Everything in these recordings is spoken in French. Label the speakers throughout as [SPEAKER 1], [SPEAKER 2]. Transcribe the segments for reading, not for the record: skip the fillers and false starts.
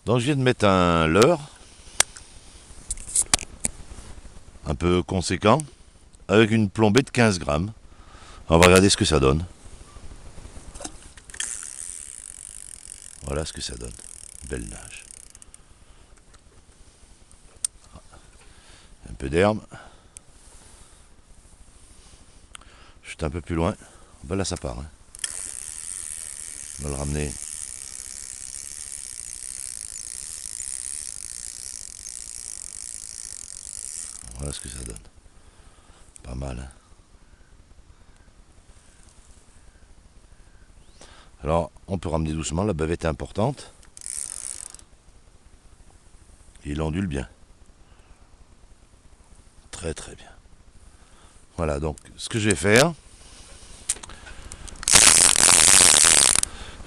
[SPEAKER 1] Donc je viens de mettre un leurre, un peu conséquent, avec une plombée de 15 grammes. On va regarder ce que ça donne. Voilà ce que ça donne. Belle nage. Un peu d'herbe. Juste un peu plus loin. Ben là ça part. Hein. On va le ramener. Voilà ce que ça donne. Pas mal. Hein. Alors on peut ramener doucement. La bavette est importante. Et il ondule bien. Très très bien. Voilà, donc ce que je vais faire,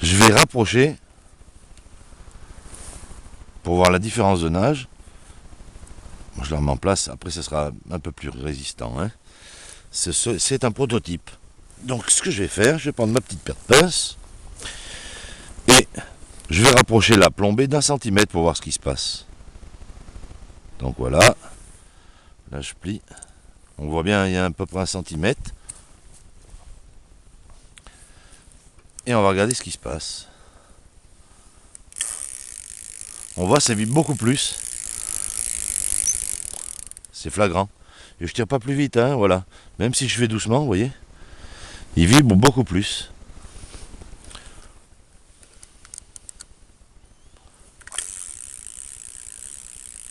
[SPEAKER 1] je vais rapprocher pour voir la différence de nage. Moi, je la remets en place, après ça sera un peu plus résistant. Hein. C'est un prototype. Donc ce que je vais faire, je vais prendre ma petite paire de pinces et je vais rapprocher la plombée d'1 centimètre pour voir ce qui se passe. Donc voilà, là je plie. On voit bien, il y a à peu près 1 centimètre. Et on va regarder ce qui se passe. On voit, ça vibre beaucoup plus. C'est flagrant. Et je tire pas plus vite, hein, voilà. Même si je fais doucement, vous voyez, il vibre beaucoup plus.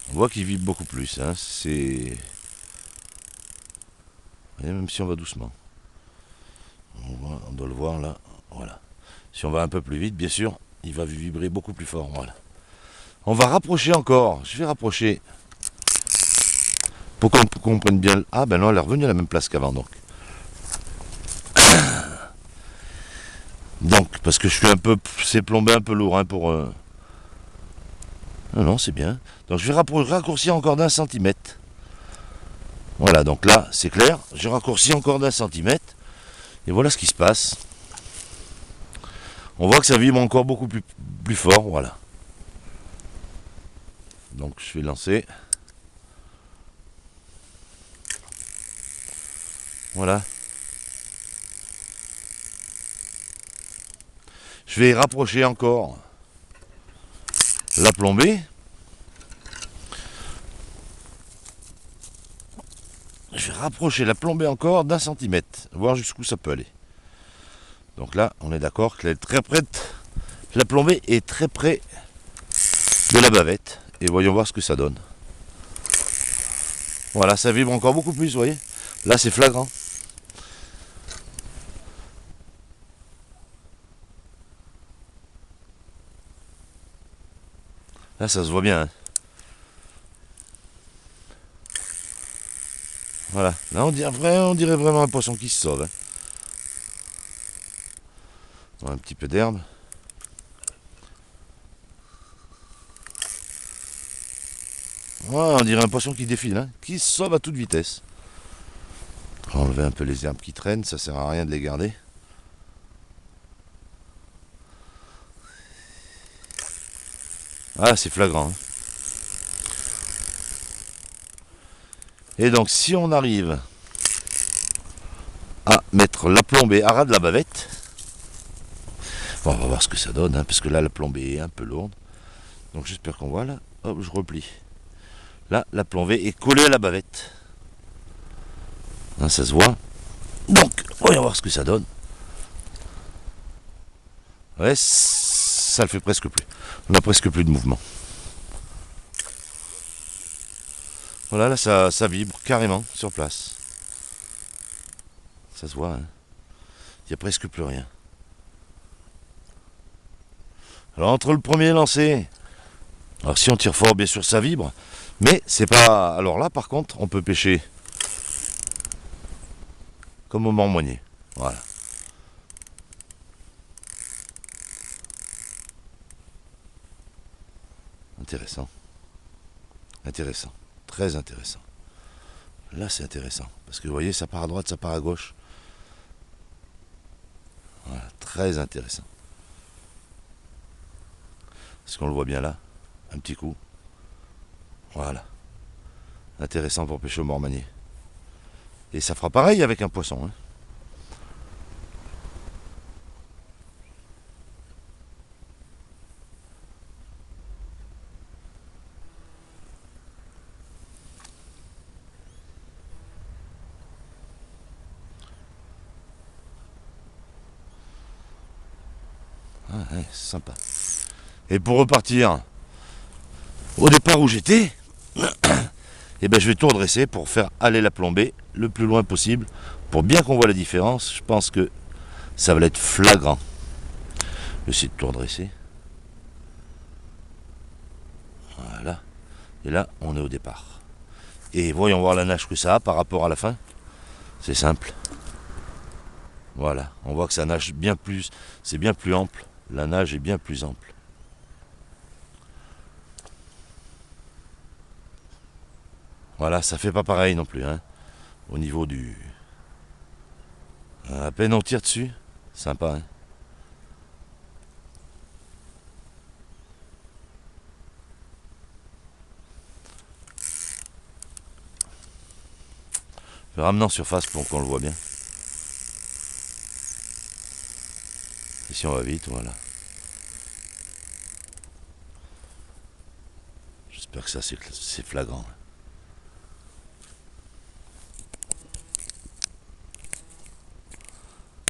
[SPEAKER 1] On voit qu'il vibre beaucoup plus. Hein. C'est... Même si on va doucement. On doit le voir là. Voilà. Si on va un peu plus vite, bien sûr, il va vibrer beaucoup plus fort. Voilà. On va rapprocher encore. Je vais rapprocher. Pour qu'on comprenne bien. Ah ben non, elle est revenue à la même place qu'avant donc. Donc, parce que je suis un peu. C'est plombé un peu lourd hein, pour. Non, non, c'est bien. Donc je vais raccourcir encore d'1 centimètre. Voilà, donc là, c'est clair. Je raccourcis encore d'1 centimètre. Et voilà ce qui se passe. On voit que ça vibre encore beaucoup plus fort. Voilà. Donc je vais lancer. Voilà. Je vais rapprocher encore la plombée. Je vais rapprocher la plombée encore d'1 centimètre. Voir jusqu'où ça peut aller. Donc là, on est d'accord qu'elle est très prête. La plombée est très près de la bavette. Et voyons voir ce que ça donne. Voilà, ça vibre encore beaucoup plus, vous voyez. Là, c'est flagrant. Là, ça se voit bien. Hein. Voilà. Là, on dirait vraiment un poisson qui se sauve. Hein. Bon, un petit peu d'herbe. Voilà, on dirait un poisson qui défile, hein, qui se sauve à toute vitesse. On va enlever un peu les herbes qui traînent, ça sert à rien de les garder. Ah, c'est flagrant. Hein. Et donc, si on arrive à mettre la plombée à ras de la bavette, bon, on va voir ce que ça donne, hein, parce que là, la plombée est un peu lourde. Donc, j'espère qu'on voit là. Hop, je replie. Là, la plombée est collée à la bavette. Hein, ça se voit. Donc, voyons voir ce que ça donne. Ouais, ça le fait presque plus. On a presque plus de mouvement. Voilà, là, ça vibre carrément sur place. Ça se voit, hein. Il n'y a presque plus rien. Alors, entre le premier lancé, alors si on tire fort, bien sûr, ça vibre. Mais c'est pas... Alors là, par contre, on peut pêcher comme au marmonnier. Voilà. Intéressant. Intéressant. Très intéressant. Là, c'est intéressant. Parce que vous voyez, ça part à droite, ça part à gauche. Voilà, très intéressant. Est-ce qu'on le voit bien là? un petit coup. Voilà. Intéressant pour pêcher au mormanier. Et ça fera pareil avec un poisson. Hein. Ah, ouais, c'est sympa. Et pour repartir au départ où j'étais, eh ben je vais tout redresser pour faire aller la plombée le plus loin possible pour bien qu'on voit la différence. Je pense que ça va être flagrant. Je vais essayer de tout redresser. Voilà. Et là, on est au départ. Et voyons voir la nage que ça a par rapport à la fin. C'est simple. Voilà. On voit que ça nage bien plus. C'est bien plus ample. La nage est bien plus ample. Voilà, ça fait pas pareil non plus. Hein, au niveau du... À peine on tire dessus. Sympa, hein. Je vais ramener en surface pour qu'on le voit bien. Ici on va vite, voilà. J'espère que ça c'est flagrant.